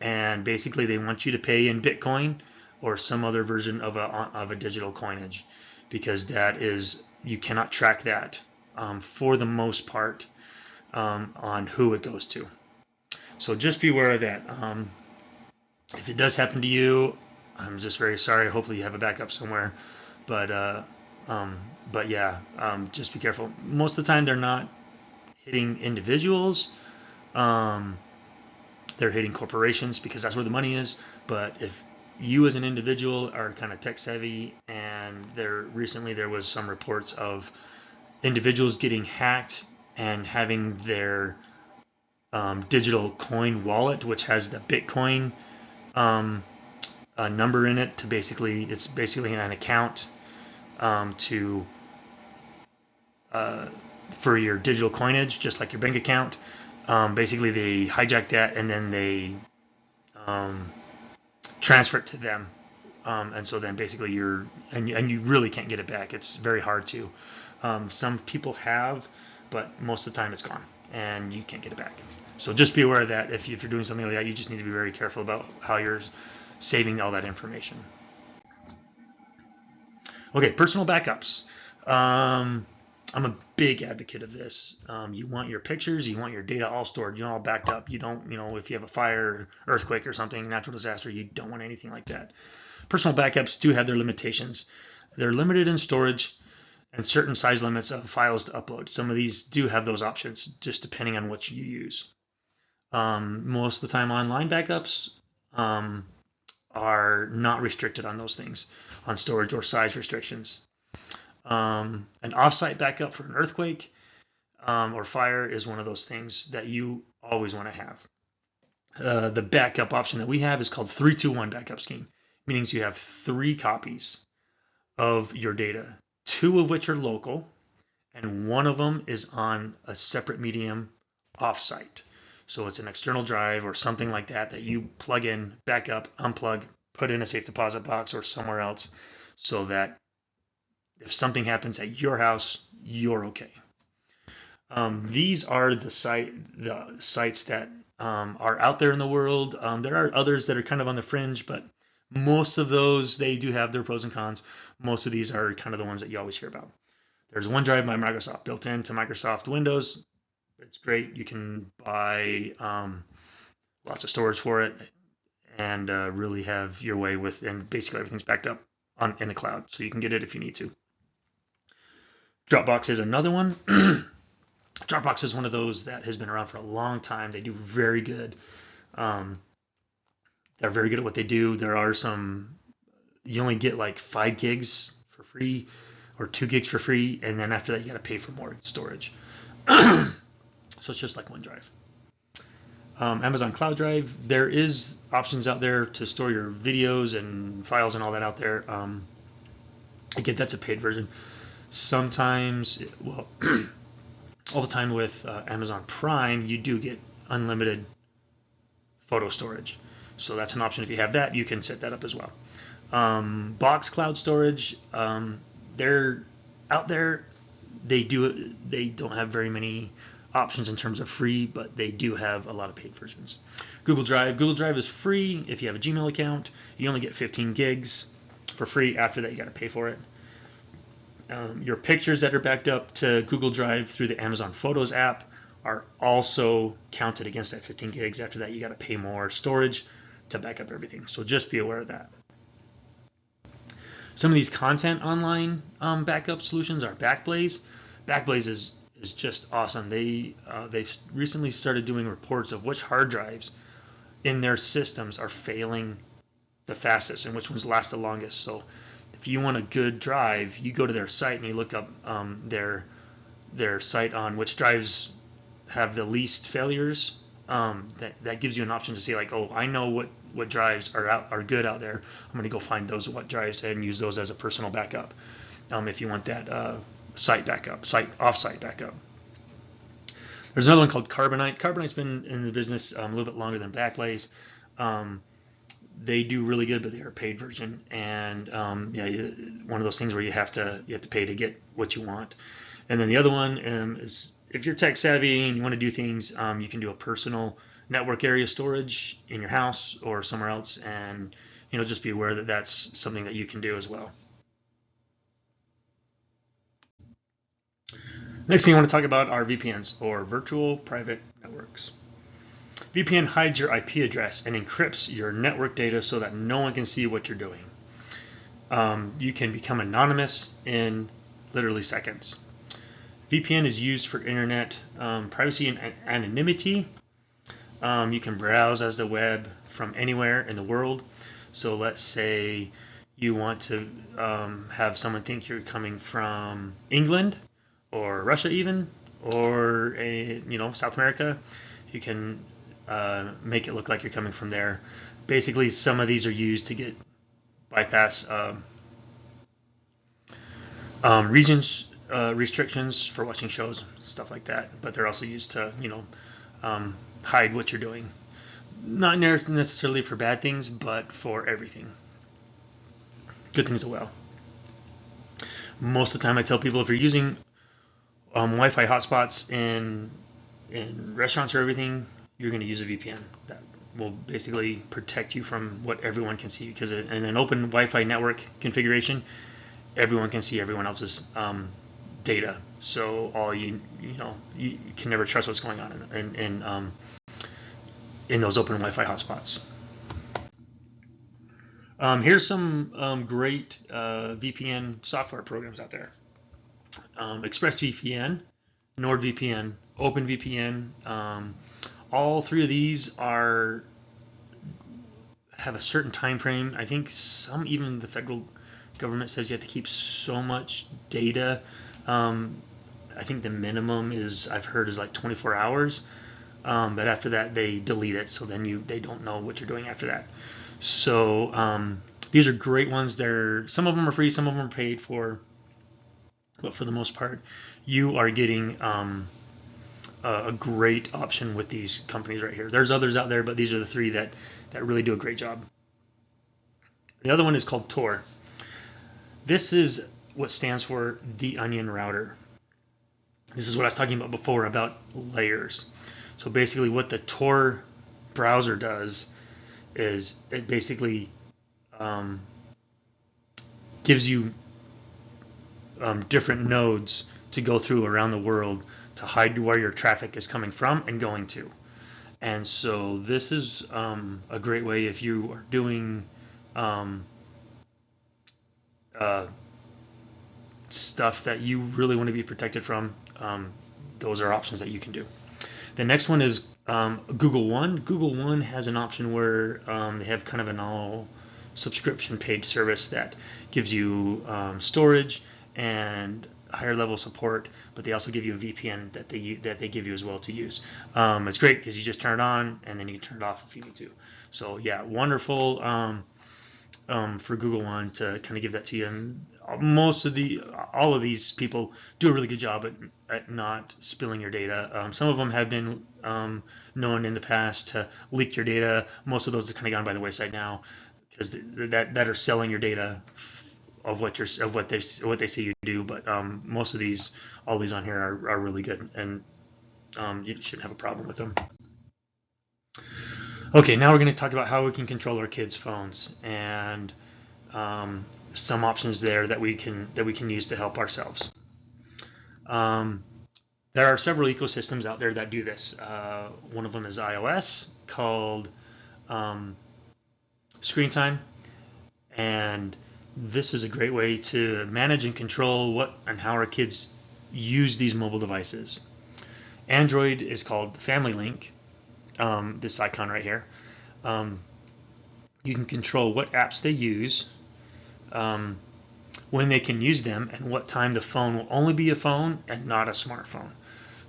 And basically they want you to pay in Bitcoin or some other version of a digital coinage, because that is, you cannot track that for the most part on who it goes to. So just be aware of that. If it does happen to you, I'm just very sorry. Hopefully you have a backup somewhere. But yeah, just be careful. Most of the time they're not hitting individuals. They're hitting corporations because that's where the money is. But if you as an individual are kind of tech savvy, and recently there was some reports of individuals getting hacked and having their digital coin wallet, which has the Bitcoin number in it, it's basically an account for your digital coinage, just like your bank account. Basically they hijack that and then they transfer it to them, and so then basically you really can't get it back. It's very hard to. Some people have, but most of the time it's gone and you can't get it back. So just be aware of that. If you're doing something like that, you just need to be very careful about how you're saving all that information. Okay, personal backups. I'm a big advocate of this. You want your pictures, you want your data all stored, all backed up. You don't, if you have a fire, earthquake or something, natural disaster, you don't want anything like that. Personal backups do have their limitations. They're limited in storage and certain size limits of files to upload. Some of these do have those options, just depending on what you use. Most of the time, online backups are not restricted on those things, on storage or size restrictions. An offsite backup for an earthquake or fire is one of those things that you always want to have. The backup option that we have is called 3-2-1 backup scheme, meaning you have 3 copies of your data, 2 of which are local, and 1 of them is on a separate medium offsite. So it's an external drive or something like that that you plug in, back up, unplug, put in a safe deposit box or somewhere else, so that if something happens at your house, you're okay. These are the sites that are out there in the world. There are others that are kind of on the fringe, but most of those, they do have their pros and cons. Most of these are kind of the ones that you always hear about. There's OneDrive by Microsoft, built into Microsoft Windows. It's great. You can buy lots of storage for it and really have your way with, and basically everything's backed up in the cloud, so you can get it if you need to. Dropbox is another one. Dropbox is one of those that has been around for a long time. They do very good. They're very good at what they do. There are some, you only get like 5 gigs for free or 2 gigs for free, and then after that you got to pay for more storage. So it's just like OneDrive. Amazon Cloud Drive, there is options out there to store your videos and files and all that out there. Again, that's a paid version. Sometimes, well, all the time with Amazon Prime, you do get unlimited photo storage. So that's an option. If you have that, you can set that up as well. Box cloud storage, they're out there. They don't have very many options in terms of free, but they do have a lot of paid versions. Google Drive is free if you have a Gmail account. You only get 15 gigs for free. After that, you got to pay for it. Your pictures that are backed up to Google Drive through the Amazon Photos app are also counted against that 15 gigs. After that, you got to pay more storage to back up everything. So just be aware of that. Some of these content online backup solutions are Backblaze. Backblaze is just awesome. They've recently started doing reports of which hard drives in their systems are failing the fastest and which ones last the longest. So if you want a good drive, you go to their site and you look up their site on which drives have the least failures. That gives you an option to see, like, oh, I know what drives are good out there. I'm going to go find those what drives and use those as a personal backup. If you want that site backup, offsite backup. There's another one called Carbonite. Carbonite's been in the business a little bit longer than Backblaze. They do really good, but they're a paid version, and one of those things where you have to pay to get what you want. And then the other one is, if you're tech savvy and you want to do things, you can do a personal network area storage in your house or somewhere else, and just be aware that that's something that you can do as well. Next thing I want to talk about are VPNs, or virtual private networks. VPN hides your IP address and encrypts your network data so that no one can see what you're doing. You can become anonymous in literally seconds. VPN is used for internet privacy and anonymity. You can browse as the web from anywhere in the world. So let's say you want to have someone think you're coming from England or Russia even, or South America. You can make it look like you're coming from there. Basically, some of these are used to bypass regions restrictions for watching shows, stuff like that. But they're also used to hide what you're doing. Not necessarily for bad things, but for everything. Good things as well. Most of the time, I tell people, if you're using Wi-Fi hotspots in restaurants or everything, you're going to use a VPN. That will basically protect you from what everyone can see, because in an open Wi-Fi network configuration, everyone can see everyone else's data. So all you can never trust what's going on in those open Wi-Fi hotspots. Here's some great VPN software programs out there. ExpressVPN, NordVPN, OpenVPN. All three of these have a certain time frame. I think even the federal government says you have to keep so much data. I think the minimum I've heard is like 24 hours. But after that, they delete it. So then they don't know what you're doing after that. So these are great ones. Some of them are free, some of them are paid for. But for the most part, you are getting a great option with these companies right here. There's others out there, but these are the three that really do a great job. The other one is called Tor. This is what stands for the Onion Router. This is what I was talking about before about layers. So basically what the Tor browser does is it basically gives you different nodes to go through around the world to hide where your traffic is coming from and going to. And so this is a great way if you are doing stuff that you really want to be protected from. Those are options that you can do. The next one is Google One. Google One has an option where they have kind of an all subscription paid service that gives you storage and higher level support, but they also give you a VPN that they give you as well to use. It's great because you just turn it on and then you can turn it off if you need to. So yeah, wonderful for Google One to kind of give that to you. And all of these people do a really good job at not spilling your data. Some of them have been known in the past to leak your data. Most of those have kind of gone by the wayside now because that are selling your data of what they say you do. But most of all these on here are really good, and you shouldn't have a problem with them. Okay, now we're going to talk about how we can control our kids' phones and some options there that we can use to help ourselves. There are several ecosystems out there that do this. One of them is iOS, called Screen Time, and this is a great way to manage and control what and how our kids use these mobile devices. Android is called Family Link. This icon right here. You can control what apps they use, when they can use them, and what time the phone will only be a phone and not a smartphone.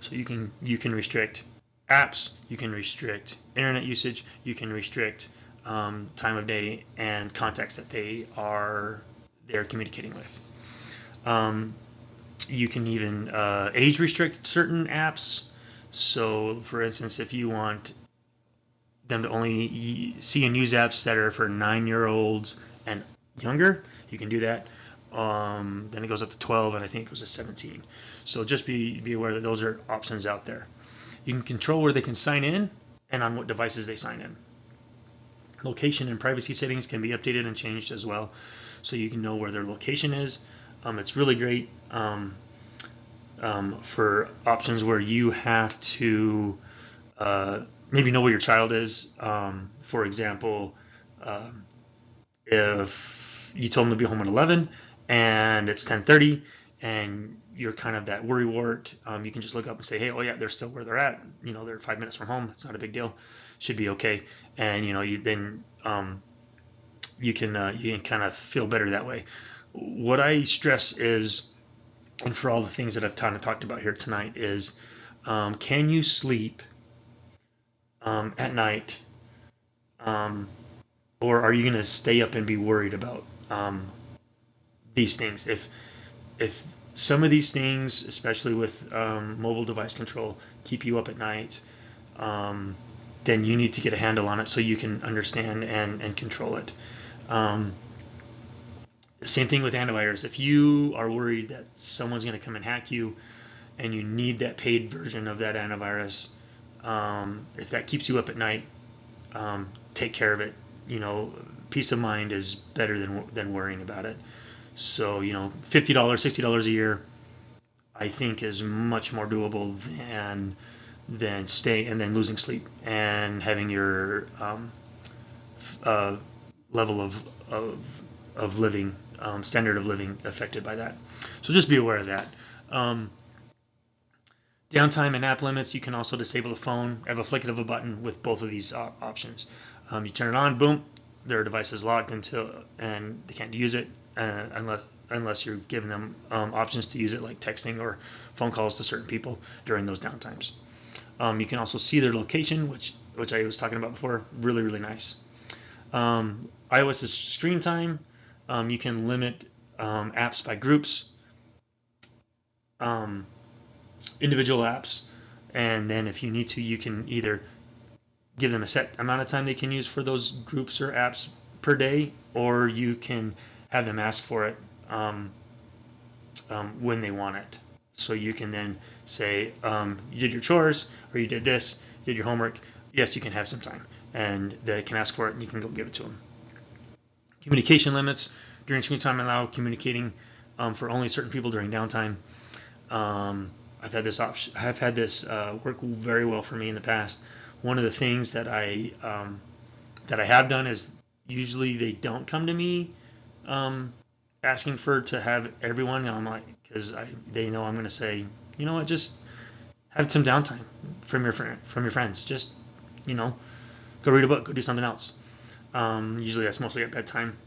So you can restrict apps, you can restrict internet usage, you can restrict time of day and contacts that they're communicating with. You can even age restrict certain apps. So, for instance, if you want them to only see and use apps that are for 9-year-olds and younger, you can do that. Then it goes up to 12, and I think it goes to 17. So just be aware that those are options out there. You can control where they can sign in and on what devices they sign in. Location and privacy settings can be updated and changed as well, so you can know where their location is. It's really great for options where you have to maybe know where your child is. For example, if you told them to be home at 11 and it's 10:30 and you're kind of that worrywart, you can just look up and say, hey, oh yeah, they're still where they're at. They're 5 minutes from home. It's not a big deal. Should be okay. And you can kind of feel better that way. What I stress is, and for all the things that I've kind of talked about here tonight, is can you sleep at night, or are you going to stay up and be worried about these things? If some of these things, especially with mobile device control, keep you up at night, then you need to get a handle on it so you can understand and control it. Same thing with antivirus. If you are worried that someone's going to come and hack you and you need that paid version of that antivirus, if that keeps you up at night, take care of it. Peace of mind is better than worrying about it. So, $50, $60 a year, I think is much more doable than losing sleep and having your level of living, standard of living affected by that. So just be aware of that. Downtime and app limits, you can also disable the phone. Have a flick of a button with both of these options. You turn it on, boom, their device is locked and they can't use it unless you're giving them options to use it, like texting or phone calls to certain people during those downtimes. You can also see their location, which I was talking about before. Really, really nice. iOS is screen time. You can limit apps by groups, individual apps, and then if you need to, you can either give them a set amount of time they can use for those groups or apps per day, or you can have them ask for it when they want it. So you can then say, you did your chores, or you did this, you did your homework. Yes, you can have some time, and they can ask for it, and you can go give it to them. Communication limits during screen time allow communicating for only certain people during downtime. I've had this option. I've had this work very well for me in the past. One of the things that I have done is usually they don't come to me asking to have everyone. I'm like, because they know I'm going to say, you know what, just have some downtime from your friends. Just go read a book, go do something else. Usually that's mostly at bedtime.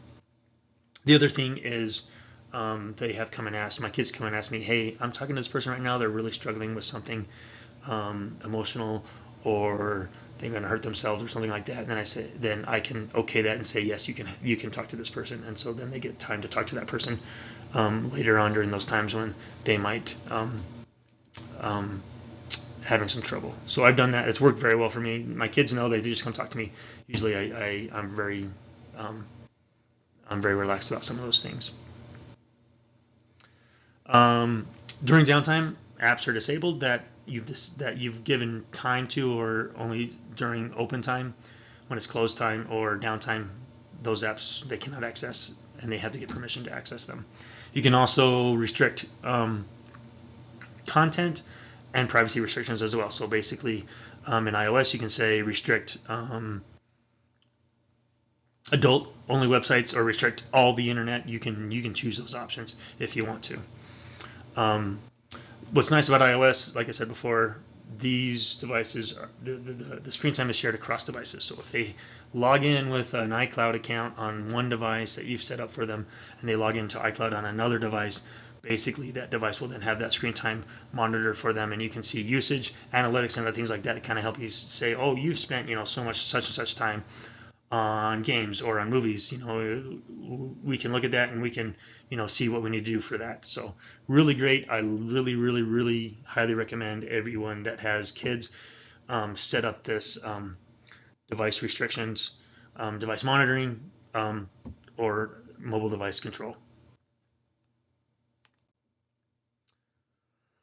The other thing is they have come and asked, my kids come and ask me, hey, I'm talking to this person right now, they're really struggling with something emotional, or they're going to hurt themselves or something like that. And then I can okay that and say, yes, you can talk to this person. And so then they get time to talk to that person later on during those times when they might having some trouble. So I've done that. It's worked very well for me. My kids know, they just come talk to me. Usually I'm very relaxed about some of those things. During downtime, apps are disabled that you've given time to, or only during open time. When it's closed time or downtime, those apps they cannot access, and they have to get permission to access them. You can also restrict content and privacy restrictions as well. So basically, in iOS, you can say restrict adult-only websites or restrict all the internet. You can choose those options if you want to. What's nice about iOS, like I said before, these devices, the screen time is shared across devices. So if they log in with an iCloud account on one device that you've set up for them, and they log into iCloud on another device, basically that device will then have that screen time monitored for them, and you can see usage, analytics, and other things like that kind of help you say, oh, you've spent so much such and such time on games or on movies. We can look at that and we can see what we need to do for that. So really great. I really highly recommend everyone that has kids set up this device restrictions, device monitoring, or mobile device control.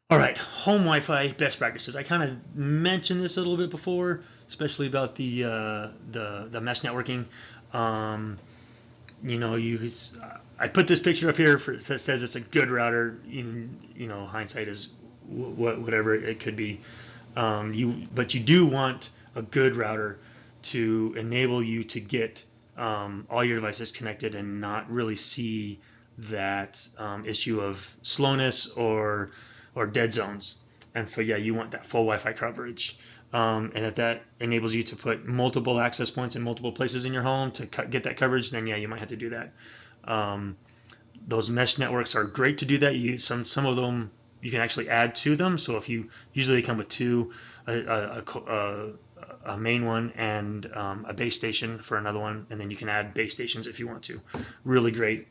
All right, home Wi-Fi best practices. I kind of mentioned this a little bit before, especially about the mesh networking. I put this picture up here that says it's a good router. Hindsight is whatever it could be. But you do want a good router to enable you to get all your devices connected and not really see that issue of slowness or dead zones. And so yeah, you want that full Wi-Fi coverage. And if that enables you to put multiple access points in multiple places in your home to get that coverage, then yeah, you might have to do that. Those mesh networks are great to do that. Some of them you can actually add to them. So if you usually they come with two, a main one and a base station for another one, and then you can add base stations if you want to. Really great.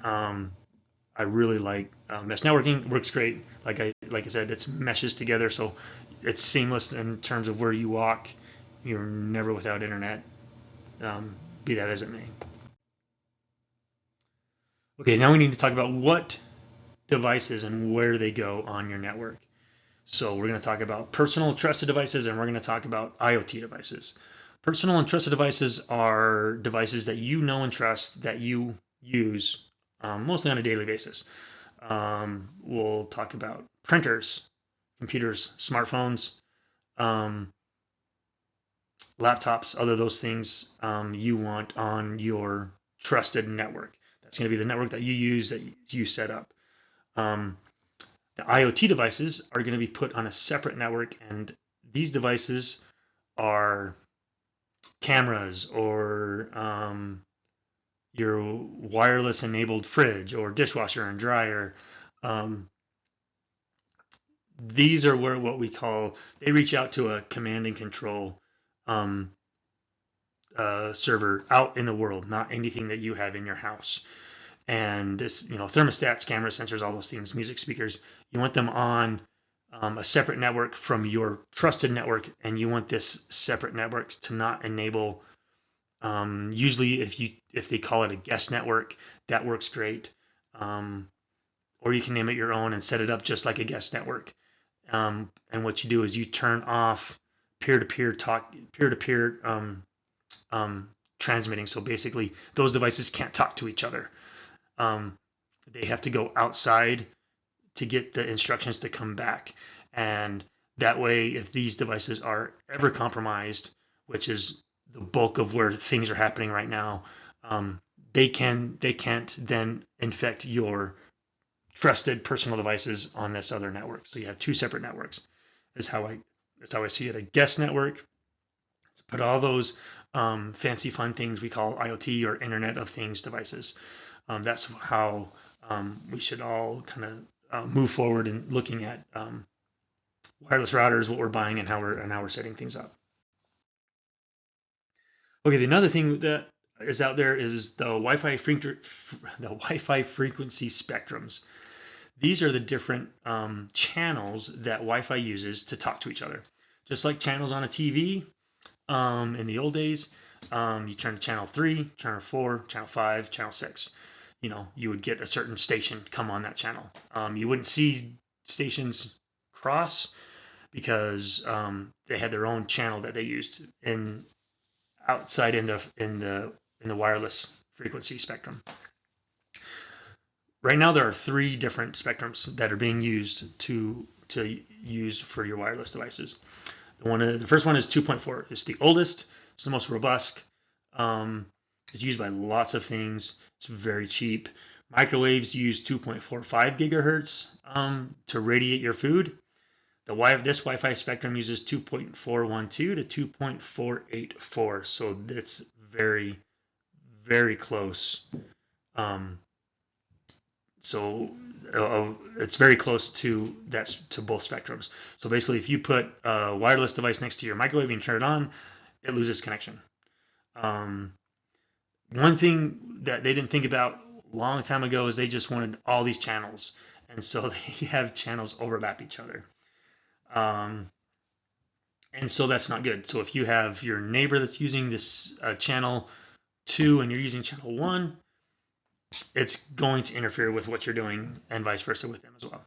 I really like mesh networking. Works great. Like I said, it's meshes together, so it's seamless in terms of where you walk. You're never without internet, be that as it may. Okay, now we need to talk about what devices and where they go on your network. So we're going to talk about personal trusted devices, and we're going to talk about IoT devices. Personal and trusted devices are devices that you know and trust that you use mostly on a daily basis. We'll talk about printers, computers, smartphones, laptops, other those things you want on your trusted network. That's going to be the network that you use, that you set up. The IoT devices are going to be put on a separate network, and these devices are cameras or your wireless enabled fridge or dishwasher and dryer. These are what we call, they reach out to a command and control server out in the world, not anything that you have in your house. And this, thermostats, cameras, sensors, all those things, music speakers, you want them on a separate network from your trusted network, and you want this separate network to not enable. Usually, if they call it a guest network, that works great. Or you can name it your own and set it up just like a guest network. And what you do is you turn off peer-to-peer transmitting. So basically, those devices can't talk to each other. They have to go outside to get the instructions to come back. And that way, if these devices are ever compromised, which is the bulk of where things are happening right now, they can't then infect your trusted personal devices on this other network. So you have two separate networks. That's how I see it. A guest network to put all those fancy fun things we call IoT or Internet of Things devices. That's how we should all kind of move forward in looking at wireless routers, what we're buying, and how we're setting things up. Okay, another thing that is out there is the Wi-Fi frequency spectrums. These are the different channels that Wi-Fi uses to talk to each other. Just like channels on a TV in the old days, you turn to channel 3, channel 4, channel 5, channel 6. You would get a certain station come on that channel. You wouldn't see stations cross because they had their own channel that they used outside in the wireless frequency spectrum. Right now, there are 3 different spectrums that are being used to use for your wireless devices. The first one is 2.4. It's the oldest. It's the most robust. It's used by lots of things. It's very cheap. Microwaves use 2.45 gigahertz to radiate your food. This Wi-Fi spectrum uses 2.412 to 2.484. So it's very, very close. It's very close to both spectrums. So basically, if you put a wireless device next to your microwave and turn it on, it loses connection. One thing that they didn't think about a long time ago is they just wanted all these channels, and so they have channels overlap each other. And so that's not good. So if you have your neighbor that's using this channel 2 and you're using channel 1, it's going to interfere with what you're doing, and vice versa with them as well.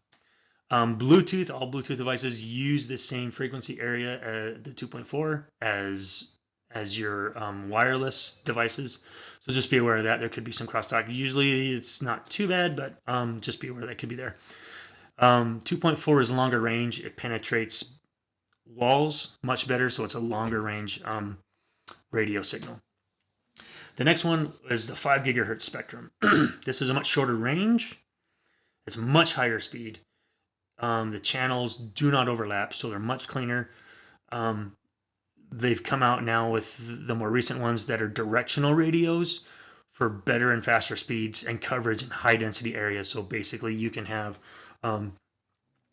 Bluetooth, all Bluetooth devices use the same frequency area, the 2.4, as your wireless devices. So just be aware of that. There could be some crosstalk. Usually it's not too bad, but just be aware that could be there. 2.4 is longer range. It penetrates walls much better, so it's a longer range radio signal. The next one is the 5 gigahertz spectrum. This is a much shorter range. It's much higher speed. The channels do not overlap, so they're much cleaner. They've come out now with the more recent ones that are directional radios for better and faster speeds and coverage in high density areas. So basically you can have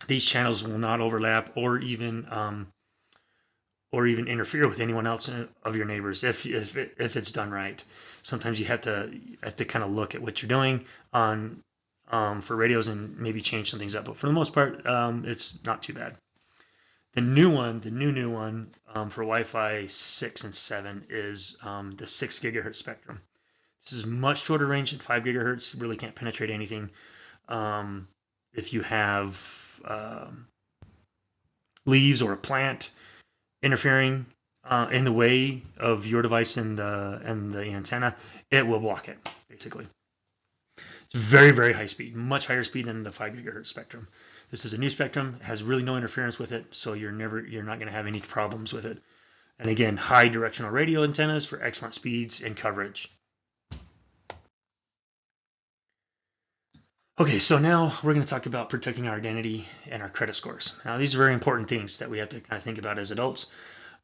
these channels will not overlap or even interfere with anyone else of your neighbors if it's done right. Sometimes you have to kind of look at what you're doing on for radios and maybe change some things up. But for the most part, it's not too bad. The new one for Wi-Fi 6 and 7 is the 6 gigahertz spectrum. This is much shorter range than 5 gigahertz. You really can't penetrate anything. If you have leaves or a plant interfering in the way of your device and the antenna, it will block it, basically. It's very, very high speed, much higher speed than the 5 gigahertz spectrum. This is a new spectrum, has really no interference with it, so you're not going to have any problems with it. And again, high directional radio antennas for excellent speeds and coverage. Okay, so now we're going to talk about protecting our identity and our credit scores. Now, these are very important things that we have to kind of think about as adults.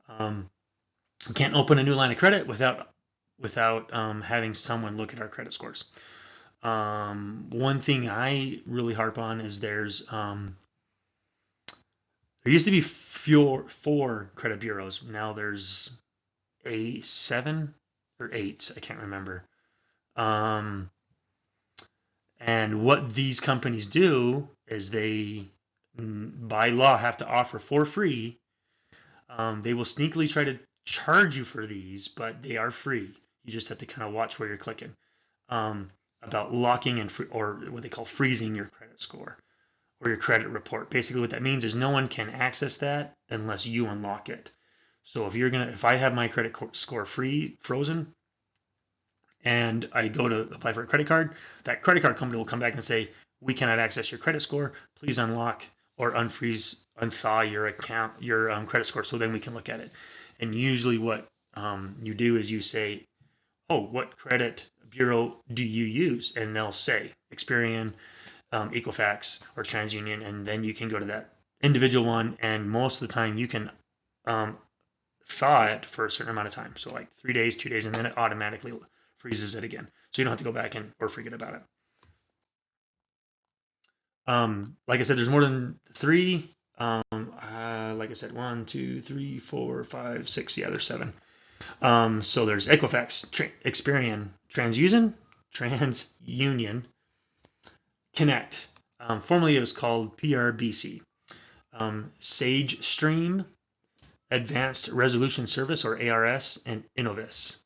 We can't open a new line of credit without having someone look at our credit scores. One thing I really harp on is there used to be 4 credit bureaus. Now there's 7 or 8. I can't remember. And what these companies do is they, by law, have to offer for free. They will sneakily try to charge you for these, but they are free. You just have to kind of watch where you're clicking. About locking or what they call freezing your credit score or your credit report. Basically, what that means is no one can access that unless you unlock it. So if I have my credit score frozen, and I go to apply for a credit card, that credit card company will come back and say, we cannot access your credit score. Please unlock or unthaw your account, your credit score, so then we can look at it. And usually what you do is you say, oh, what credit bureau do you use? And they'll say Experian, Equifax, or TransUnion, and then you can go to that individual one, and most of the time you can thaw it for a certain amount of time. So like 3 days, 2 days, and then it automatically freezes it again. So you don't have to go back or forget about it. Like I said, there's more than 3. Like I said, 1, 2, 3, 4, 5, 6. Yeah, there's 7. So there's Equifax, Experian, TransUnion, Connect. Formerly it was called PRBC. Sage Stream, Advanced Resolution Service, or ARS, and Innovis.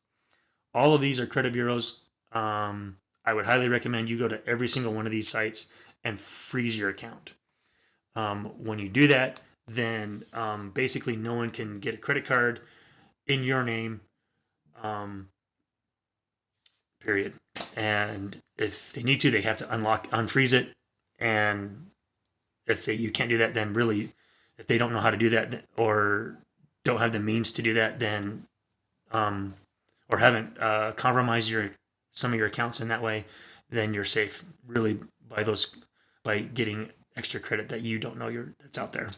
All of these are credit bureaus. I would highly recommend you go to every single one of these sites and freeze your account. When you do that, then basically no one can get a credit card in your name, period. And if they need to, they have to unfreeze it. And if you can't do that, then really, if they don't know how to do that or don't have the means to do that, then or haven't compromised some of your accounts in that way, then you're safe really by getting extra credit that you don't know that's out there.